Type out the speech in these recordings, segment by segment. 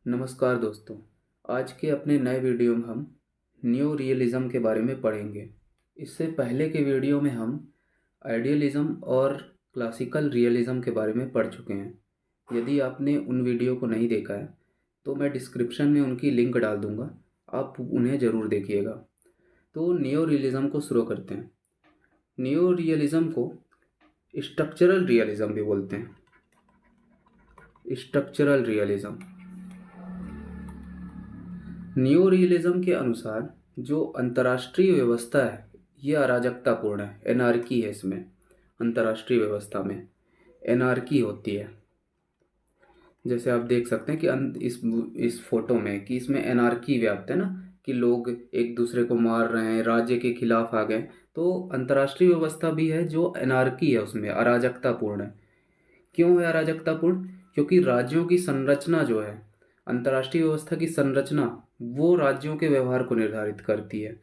नमस्कार दोस्तों। आज के अपने नए वीडियो में हम न्यू रियलिज़म के बारे में पढ़ेंगे। इससे पहले के वीडियो में हम आइडियलिज़म और क्लासिकल रियलिज़म के बारे में पढ़ चुके हैं। यदि आपने उन वीडियो को नहीं देखा है तो मैं डिस्क्रिप्शन में उनकी लिंक डाल दूँगा, आप उन्हें ज़रूर देखिएगा। तो न्यू रियलिज़म को शुरू करते हैं। न्यू रियलिज़म को स्ट्रक्चरल रियलिज़म भी बोलते हैं। स्ट्रक्चरल रियलिज़म, न्यू रियलिज्म के अनुसार जो अंतर्राष्ट्रीय व्यवस्था है ये अराजकतापूर्ण है, एनार्की है। इसमें अंतर्राष्ट्रीय व्यवस्था में एनार्की होती है। जैसे आप देख सकते हैं कि इस फोटो में कि इसमें एनार्की व्याप्त है ना, कि लोग एक दूसरे को मार रहे हैं, राज्य के खिलाफ आ गए। तो अंतर्राष्ट्रीय व्यवस्था भी है जो एनार्की है, उसमें अराजकतापूर्ण है। क्यों है अराजकतापूर्ण? क्योंकि राज्यों की संरचना जो है, अंतर्राष्ट्रीय व्यवस्था की संरचना वो राज्यों के व्यवहार को निर्धारित करती है।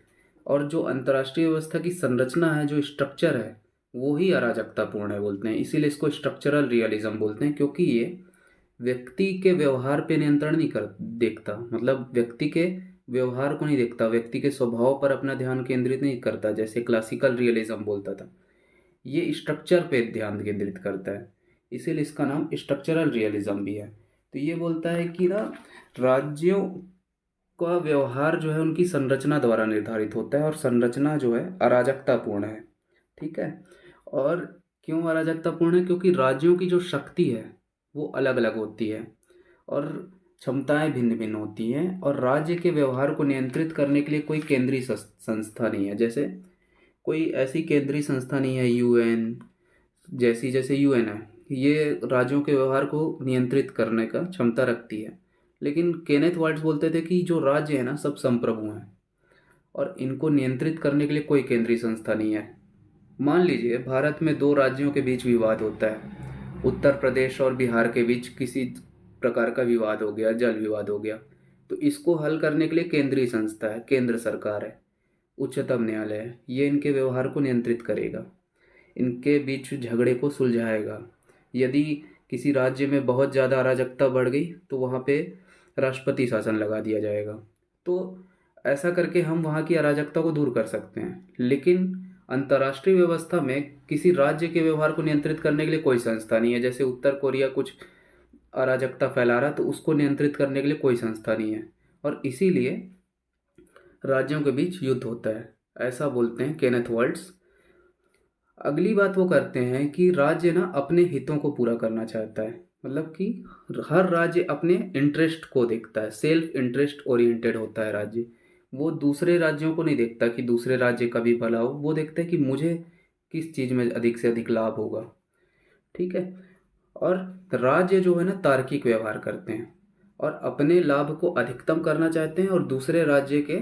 और जो अंतर्राष्ट्रीय व्यवस्था की संरचना है, जो स्ट्रक्चर है, वो ही अराजकतापूर्ण है बोलते हैं। इसीलिए इसको स्ट्रक्चरल रियलिज्म बोलते हैं, क्योंकि ये व्यक्ति के व्यवहार पे नियंत्रण नहीं कर देखता, मतलब व्यक्ति के व्यवहार को नहीं देखता, व्यक्ति के स्वभाव पर अपना ध्यान केंद्रित नहीं करता जैसे क्लासिकल रियलिज्म बोलता था। ये स्ट्रक्चर पे ध्यान केंद्रित करता है, इसीलिए इसका नाम स्ट्रक्चरल रियलिज्म भी है। तो ये बोलता है कि ना, राज्यों का व्यवहार जो है उनकी संरचना द्वारा निर्धारित होता है, और संरचना जो है अराजकतापूर्ण है। ठीक है। और क्यों अराजकतापूर्ण है? क्योंकि राज्यों की जो शक्ति है वो अलग अलग होती है, और क्षमताएं भिन्न भिन्न होती हैं, और राज्य के व्यवहार को नियंत्रित करने के लिए कोई केंद्रीय संस्था नहीं है। जैसे कोई ऐसी केंद्रीय संस्था नहीं है, यूएन जैसी। जैसे यूएन है, ये राज्यों के व्यवहार को नियंत्रित करने का क्षमता रखती है। लेकिन केनेथ वाल्ट्ज बोलते थे कि जो राज्य है ना, सब संप्रभु हैं, और इनको नियंत्रित करने के लिए कोई केंद्रीय संस्था नहीं है। मान लीजिए भारत में दो राज्यों के बीच विवाद होता है, उत्तर प्रदेश और बिहार के बीच किसी प्रकार का विवाद हो गया, जल विवाद हो गया। तो इसको हल करने के लिए केंद्रीय संस्था है, केंद्र सरकार है, उच्चतम न्यायालय है। ये इनके व्यवहार को नियंत्रित करेगा, इनके बीच झगड़े को सुलझाएगा। यदि किसी राज्य में बहुत ज़्यादा अराजकता बढ़ गई तो वहाँ पे राष्ट्रपति शासन लगा दिया जाएगा। तो ऐसा करके हम वहाँ की अराजकता को दूर कर सकते हैं। लेकिन अंतर्राष्ट्रीय व्यवस्था में किसी राज्य के व्यवहार को नियंत्रित करने के लिए कोई संस्था नहीं है। जैसे उत्तर कोरिया कुछ अराजकता फैला रहा, तो उसको नियंत्रित करने के लिए कोई संस्था नहीं है, और इसीलिए राज्यों के बीच युद्ध होता है, ऐसा बोलते हैं केनेथ वर्ल्ड्स। अगली बात वो करते हैं कि राज्य ना अपने हितों को पूरा करना चाहता है, मतलब कि हर राज्य अपने इंटरेस्ट को देखता है, सेल्फ इंटरेस्ट ओरिएंटेड होता है राज्य। वो दूसरे राज्यों को नहीं देखता कि दूसरे राज्य का भी भला हो, वो देखते हैं कि मुझे किस चीज़ में अधिक से अधिक लाभ होगा। ठीक है। और राज्य जो है ना, तार्किक व्यवहार करते हैं, और अपने लाभ को अधिकतम करना चाहते हैं, और दूसरे राज्य के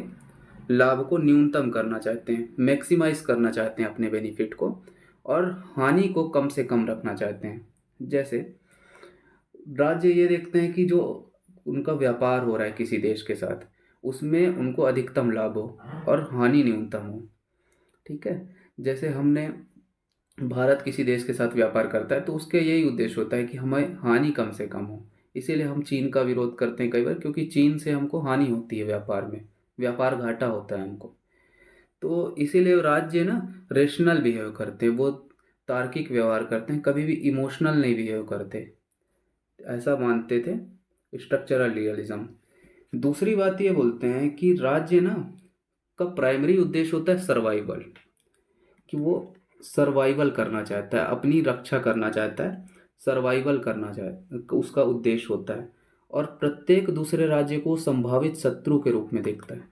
लाभ को न्यूनतम करना चाहते हैं, मैक्सिमाइज करना चाहते हैं अपने बेनिफिट को, और हानि को कम से कम रखना चाहते हैं। जैसे राज्य ये देखते हैं कि जो उनका व्यापार हो रहा है किसी देश के साथ, उसमें उनको अधिकतम लाभ हो और हानि न्यूनतम हो। ठीक है। जैसे हमने भारत किसी देश के साथ व्यापार करता है तो उसके यही उद्देश्य होता है कि हमें हानि कम से कम हो। इसीलिए हम चीन का विरोध करते हैं कई बार, क्योंकि चीन से हमको हानि होती है, व्यापार में व्यापार घाटा होता है हमको। तो इसीलिए राज्य ना रेशनल बिहेव करते हैं, वो तार्किक व्यवहार करते हैं, कभी भी इमोशनल नहीं बिहेव करते, ऐसा मानते थे स्ट्रक्चरल रियलिज्म। दूसरी बात ये बोलते हैं कि राज्य ना का प्राइमरी उद्देश्य होता है सर्वाइवल, कि वो सर्वाइवल करना चाहता है, अपनी रक्षा करना चाहता है, सर्वाइवल करना चाहता, उसका उद्देश्य होता है। और प्रत्येक दूसरे राज्य को संभावित शत्रु के रूप में देखता है।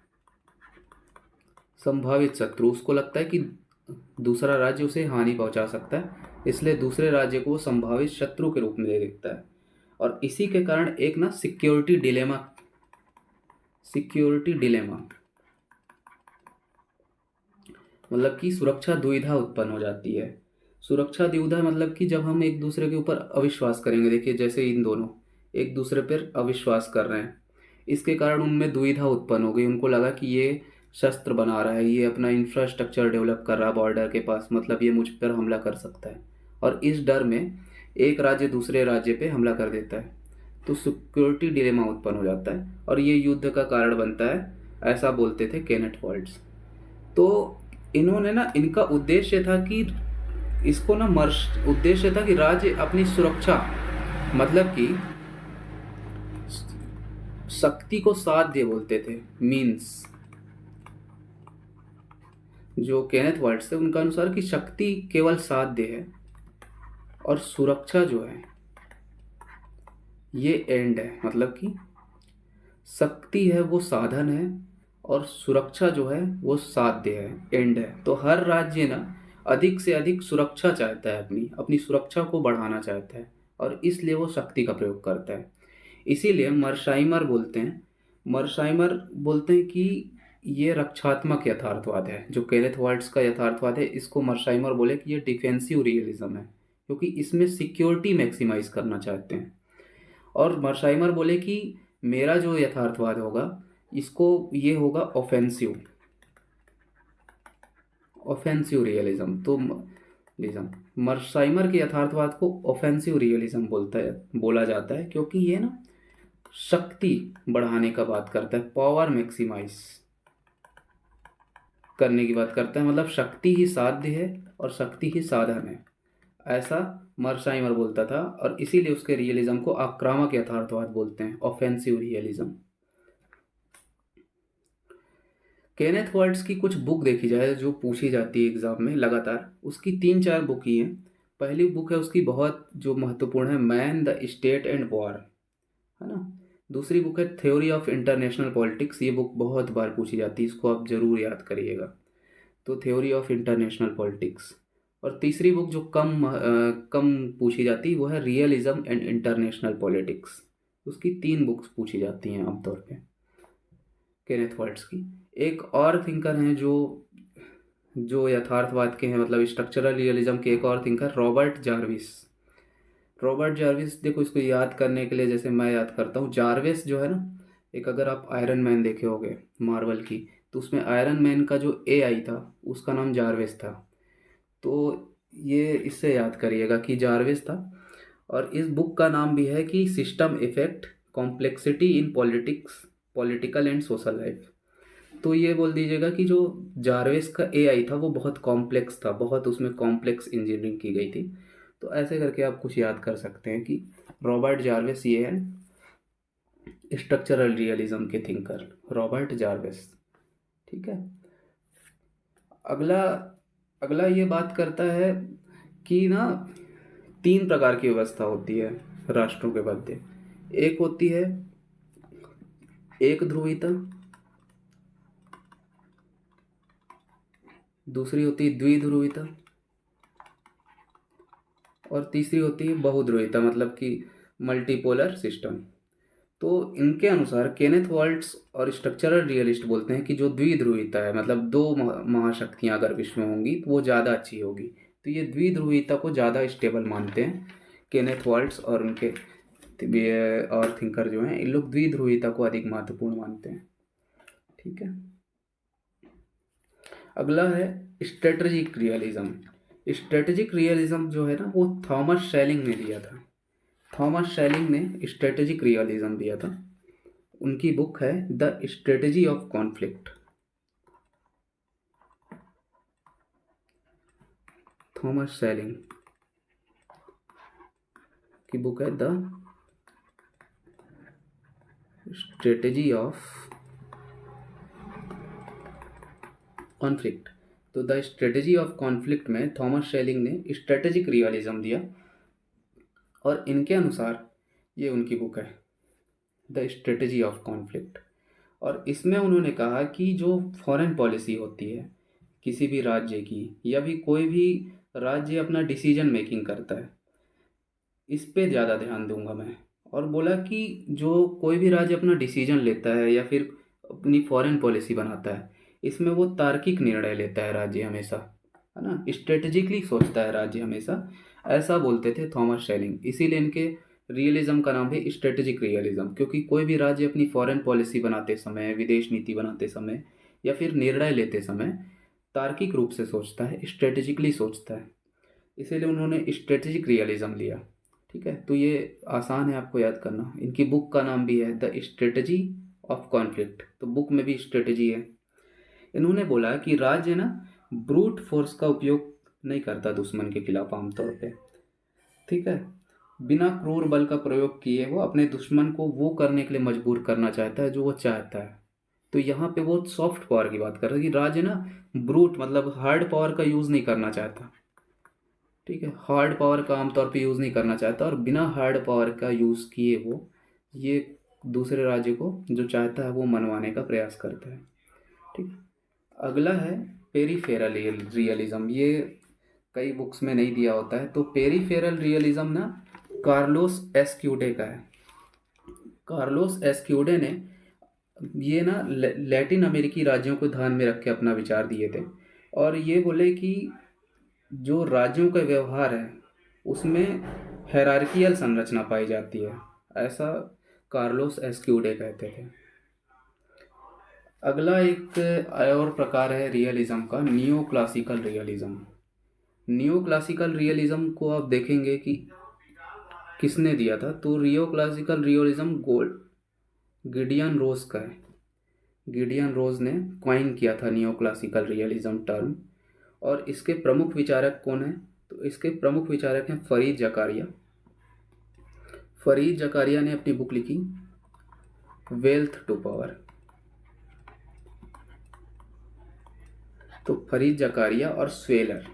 संभावित शत्रु, उसको लगता है कि दूसरा राज्य उसे हानि पहुंचा सकता है, इसलिए दूसरे राज्य को वो संभावित शत्रु के रूप में देखता है। और इसी के कारण एक ना सिक्योरिटी डिलेमा, मतलब कि सुरक्षा दुविधा उत्पन्न हो जाती है। सुरक्षा दुविधा मतलब कि जब हम एक दूसरे के ऊपर अविश्वास करेंगे, देखिए जैसे इन दोनों एक दूसरे पर अविश्वास कर रहे हैं, इसके कारण उनमें दुविधा उत्पन्न हो गई। उनको लगा कि ये शस्त्र बना रहा है, ये अपना इंफ्रास्ट्रक्चर डेवलप कर रहा है बॉर्डर के पास, मतलब ये मुझ पर हमला कर सकता है। और इस डर में एक राज्य दूसरे राज्य पे हमला कर देता है। तो सिक्योरिटी डिलेमा उत्पन्न हो जाता है और ये युद्ध का कारण बनता है, ऐसा बोलते थे केनेथ वॉल्ट्ज। तो इन्होंने ना, इनका उद्देश्य था कि इसको ना मर्श उद्देश्य था कि राज्य अपनी सुरक्षा, मतलब कि शक्ति को साध्य बोलते थे। मीन्स जो केनेथ वॉल्ट्ज थे उनका अनुसार कि शक्ति केवल साध्य है और सुरक्षा जो है ये एंड है। मतलब कि शक्ति है वो साधन है और सुरक्षा जो है वो साध्य है, एंड है। तो हर राज्य ना अधिक से अधिक सुरक्षा चाहता है, अपनी अपनी सुरक्षा को बढ़ाना चाहता है और इसलिए वो शक्ति का प्रयोग करता है। इसीलिए मर्शाइमर बोलते हैं कि ये रक्षात्मक यथार्थवाद है। जो केनेथ वॉल्ट्ज का यथार्थवाद है, इसको मर्शाइमर बोले कि ये डिफेंसिव रियलिज्म है, क्योंकि इसमें सिक्योरिटी मैक्सिमाइज करना चाहते हैं। और मर्शाइमर बोले कि मेरा जो यथार्थवाद होगा इसको ये होगा ऑफेंसिव ऑफेंसिव रियलिज्म। तो रियलिज्म, मर्शाइमर के यथार्थवाद को ऑफेंसिव रियलिज्म बोला जाता है, क्योंकि ये ना शक्ति बढ़ाने का बात करता है, पावर मैक्सिमाइज करने की बात करता है। मतलब शक्ति ही साध्य है और शक्ति ही साधन है, ऐसा मर्शाइमर बोलता था। और इसीलिए उसके रियलिज्म को आक्रामक यथार्थवाद बोलते हैं, ऑफेंसिव रियलिज्म। केनेथ वॉल्ट्ज की कुछ बुक देखी जाए जो पूछी जाती है एग्जाम में लगातार, उसकी 3-4 बुक ही हैं। पहली बुक है उसकी बहुत जो महत्वपूर्ण है, man the state and war, है ना। दूसरी बुक है थ्योरी ऑफ इंटरनेशनल पॉलिटिक्स, ये बुक बहुत बार पूछी जाती है, इसको आप जरूर याद करिएगा। तो थ्योरी ऑफ इंटरनेशनल पॉलिटिक्स। और तीसरी बुक जो कम पूछी जाती है वो है रियलिज्म एंड इंटरनेशनल पॉलिटिक्स। उसकी 3 बुक्स पूछी जाती हैं आमतौर पे केनेथ वॉल्ट्ज की। एक और थिंकर हैं जो जो यथार्थवाद के हैं, मतलब स्ट्रक्चरल रियलिज्म के एक और thinker, Robert Jarvis. Robert Jarvis, देखो इसको याद करने के लिए जैसे मैं याद करता हूँ, जार्विस जो है ना, एक अगर आप आयरन मैन देखे होगे मार्वल की, तो उसमें आयरन मैन का जो AI था उसका नाम जार्विस था। तो ये इससे याद करिएगा कि जार्विस था। और इस बुक का नाम भी है कि system effect complexity in politics, political and social life. तो ये बोल दीजिएगा कि जो जार्विस का AI था वो बहुत कॉम्प्लेक्स था, बहुत उसमें कॉम्प्लेक्स इंजीनियरिंग की गई थी। तो ऐसे करके आप कुछ याद कर सकते हैं कि रॉबर्ट जार्विस ये है स्ट्रक्चरल रियलिज्म के थिंकर, रॉबर्ट जार्विस। ठीक है। अगला अगला ये बात करता है कि ना 3 प्रकार की व्यवस्था होती है राष्ट्रों के मध्य। एक होती है एक ध्रुवीता, दूसरी होती है द्विध्रुवीता और तीसरी होती है बहुध्रुवीता, मतलब कि मल्टीपोलर सिस्टम। तो इनके अनुसार केनेथ वॉल्ट्स और स्ट्रक्चरल रियलिस्ट बोलते हैं कि जो द्विध्रुवीता है, मतलब 2 महाशक्तियां अगर विश्व में होंगी तो वो ज़्यादा अच्छी होगी। तो ये द्विध्रुवीता को ज़्यादा स्टेबल मानते हैं केनेथ वॉल्ट्स और उनके और थिंकर जो हैं, इन लोग द्विध्रुवीता को अधिक महत्वपूर्ण मानते हैं। ठीक है। अगला है स्ट्रेटजिक रियलिज्म। स्ट्रेटजिक रियलिज्म जो है ना वो थॉमस शेलिंग ने दिया था। थॉमस शेलिंग ने स्ट्रेटजिक रियलिज्म दिया था। उनकी बुक है the strategy of conflict. Thomas shelling की बुक है द स्ट्रेटजी ऑफ कॉन्फ्लिक्ट। तो द स्ट्रेटजी ऑफ कॉन्फ्लिक्ट में थॉमस शेलिंग ने स्ट्रेटजिक रियलिज्म दिया और इनके अनुसार ये उनकी बुक है द स्ट्रेटजी ऑफ कॉन्फ्लिक्ट। और इसमें उन्होंने कहा कि जो फॉरेन पॉलिसी होती है किसी भी राज्य की, या भी कोई भी राज्य अपना डिसीजन मेकिंग करता है, इस पे ज़्यादा ध्यान दूंगा मैं। और बोला कि जो कोई भी राज्य अपना डिसीजन लेता है या फिर अपनी फॉरेन पॉलिसी बनाता है, इसमें वो तार्किक निर्णय लेता है राज्य हमेशा, है ना, स्ट्रेटेजिकली सोचता है राज्य हमेशा, ऐसा बोलते थे थॉमस शेलिंग। इसीलिए इनके रियलिज्म का नाम है स्ट्रेटेजिक रियलिज्म, क्योंकि कोई भी राज्य अपनी फॉरेन पॉलिसी बनाते समय, विदेश नीति बनाते समय या फिर निर्णय लेते समय तार्किक रूप से सोचता है, स्ट्रेटेजिकली सोचता है। इसीलिए उन्होंने स्ट्रेटेजिक रियलिज्म लिया। ठीक है, तो ये आसान है आपको याद करना। इनकी बुक का नाम भी है द स्ट्रेटजी ऑफ कॉन्फ्लिक्ट, तो बुक में भी स्ट्रेटजी है। इन्होंने बोला कि राज्य ना ब्रूट फोर्स का उपयोग नहीं करता दुश्मन के खिलाफ आमतौर पे, ठीक है। बिना क्रूर बल का प्रयोग किए वो अपने दुश्मन को वो करने के लिए मजबूर करना चाहता है जो वो चाहता है। तो यहाँ पे वो सॉफ्ट पावर की बात कर रहे हैं कि राज्य ना ब्रूट मतलब हार्ड पावर का यूज़ नहीं करना चाहता, ठीक है। हार्ड पावर का आमतौर पे यूज़ नहीं करना चाहता, और बिना हार्ड पावर का यूज़ किए वो ये दूसरे राज्य को जो चाहता है वो मनवाने का प्रयास करता है, ठीक। अगला है पेरीफेरल रियलिज्म। ये कई बुक्स में नहीं दिया होता है। तो पेरीफेरल रियलिज्म ना कार्लोस एस्क्यूडे का है। कार्लोस एस्क्यूडे ने ये ना लैटिन अमेरिकी राज्यों को ध्यान में रख के अपना विचार दिए थे, और ये बोले कि जो राज्यों का व्यवहार है उसमें हायरार्कियल संरचना पाई जाती है, ऐसा कार्लोस एस्क्यूडे कहते थे। अगला एक और प्रकार है रियलिज्म का, neo classical realism. Neo classical realism को आप देखेंगे कि किसने दिया था, तो रियो क्लासिकल रियलिज्म गोल्ड गिडियन रोज का है। गिडियन रोज ने क्वाइन किया था नियो क्लासिकल रियलिज्म टर्म। और इसके प्रमुख विचारक कौन है, तो इसके प्रमुख विचारक हैं फरीद जकारिया। फरीद जकारिया ने अपनी बुक लिखी वेल्थ टू पावर। तो फरीद जकारिया और स्वेलर,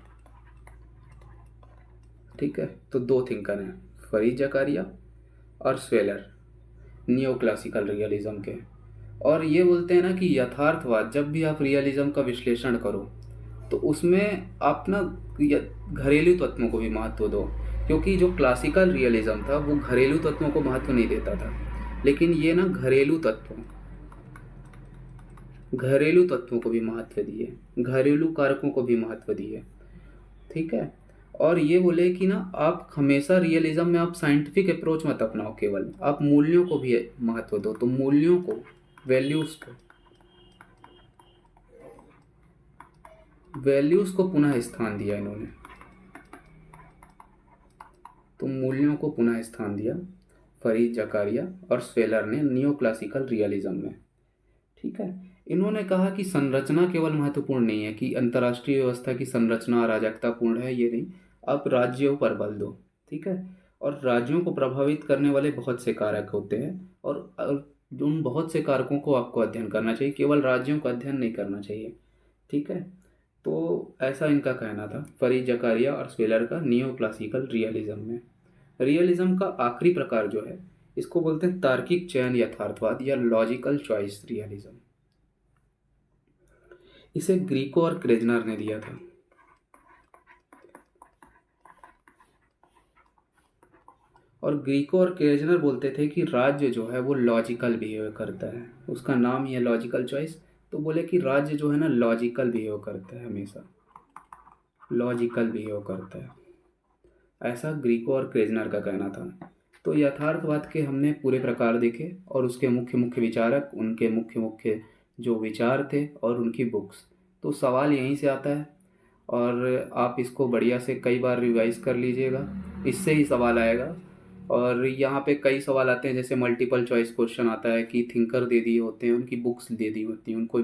ठीक है, तो दो थिंकर हैं, फरीद जकारिया और स्वेलर, नियो क्लासिकल रियलिज्म के। और ये बोलते हैं ना कि यथार्थवाद, जब भी आप रियलिज्म का विश्लेषण करो तो उसमें आप ना घरेलू तत्वों को भी महत्व दो, क्योंकि जो क्लासिकल रियलिज्म था वो घरेलू तत्वों को महत्व नहीं देता था, लेकिन ये ना घरेलू तत्वों को भी महत्व दिए, घरेलू कारकों को भी महत्व दिए, ठीक है। और ये बोले कि ना आप हमेशा रियलिज्म में आप साइंटिफिक अप्रोच मत अपनाओ, केवल आप मूल्यों को भी महत्व दो। तो मूल्यों को, वैल्यूज को पुनः स्थान दिया इन्होंने। तो मूल्यों को पुनः स्थान दिया फरीद जकारिया और स्वेलर ने नियो क्लासिकल रियलिज्म में, ठीक है। इन्होंने कहा कि संरचना केवल महत्वपूर्ण नहीं है, कि अंतर्राष्ट्रीय व्यवस्था की संरचना अराजकतापूर्ण है, ये नहीं, आप राज्यों पर बल दो, ठीक है। और राज्यों को प्रभावित करने वाले बहुत से कारक होते हैं, और उन बहुत से कारकों को आपको अध्ययन करना चाहिए, केवल राज्यों का अध्ययन नहीं करना चाहिए, ठीक है। तो ऐसा इनका कहना था, फरीद जकारिया और स्वेलर का नियो क्लासिकल रियलिज्म में। रियलिज्म का आखिरी प्रकार जो है इसको बोलते हैं तार्किक चयन यथार्थवाद या लॉजिकल चॉइस रियलिज्म। इसे ग्रीको और क्रेजनर ने दिया था। और ग्रीको और क्रेजनर बोलते थे कि राज्य जो है वो लॉजिकल बिहेव करता है, उसका नाम ही है लॉजिकल चॉइस। तो बोले कि राज्य जो है ना लॉजिकल बिहेव करता है, हमेशा लॉजिकल बिहेव करता है, ऐसा ग्रीको और क्रेजनर का कहना था। तो यथार्थवाद के हमने पूरे प्रकार देखे और उसके मुख्य मुख्य विचारक, उनके मुख्य मुख्य जो विचार थे और उनकी बुक्स। तो सवाल यहीं से आता है, और आप इसको बढ़िया से कई बार रिवाइज कर लीजिएगा, इससे ही सवाल आएगा। और यहाँ पे कई सवाल आते हैं, जैसे मल्टीपल चॉइस क्वेश्चन आता है कि थिंकर दे दिए होते हैं, उनकी बुक्स दे दी होती हैं, उनको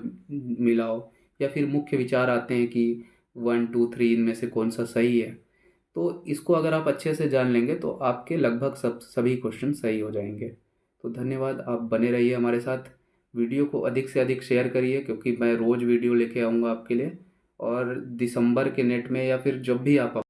मिलाओ। या फिर मुख्य विचार आते हैं कि 1 2 3 इनमें से कौन सा सही है। तो इसको अगर आप अच्छे से जान लेंगे तो आपके लगभग सभी क्वेश्चन सही हो जाएंगे। तो धन्यवाद, आप बने रहिए हमारे साथ। वीडियो को अधिक से अधिक शेयर करिए, क्योंकि मैं रोज़ वीडियो लेके आऊँगा आपके लिए। और दिसंबर के नेट में या फिर जब भी आप